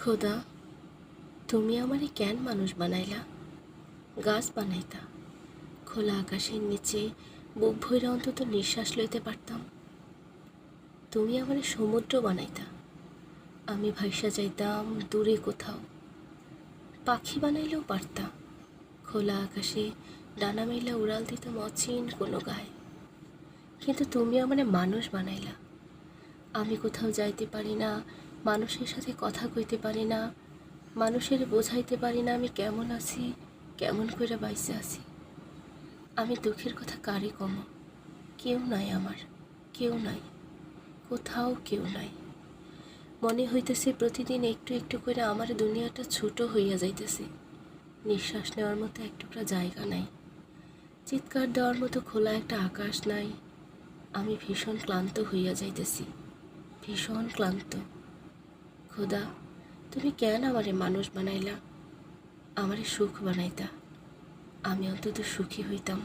খোদা, তুমি আমারে কেন মানুষ বানাইলা? গাছ বানাইতা, খোলা আকাশের নিচে বুক ভইরা অন্তত নিঃশ্বাস লইতে পারতাম। তুমি আমারে সমুদ্র বানাইতা, আমি ভাইসা যাইতাম দূরে কোথাও। পাখি বানাইলেও পারতা, খোলা আকাশে ডানা মেলা উড়াল দিতাম অচিন কোনো গায়ে। কিন্তু তুমি আমারে মানুষ বানাইলা, আমি কোথাও যাইতে পারি না, মানুষের সাথে কথা কইতে পারি না, মানুষের বোঝাইতে পারি না আমি কেমন আছি, কেমন করে বাইসে আছি। আমি দুঃখের কথা কারে কম? কেউ নাই আমার, কেউ নাই, কোথাও কেউ নাই। মনে হইতেছে প্রতিদিন একটু একটু করে আমার দুনিয়াটা ছোট হইয়া যাইতেছে। নিঃশ্বাস নেওয়ার মতো এক টুকরা জায়গা নাই, চিৎকার দেওয়ার মতো খোলা একটা আকাশ নাই। আমি ভীষণ ক্লান্ত হইয়া যাইতেছি, ভীষণ ক্লান্ত। খোদা, তুমি কেন আমারে মানুষ বানাইলা? আমারে সুখ বানাইতা, আমি অন্তত সুখী হইতাম।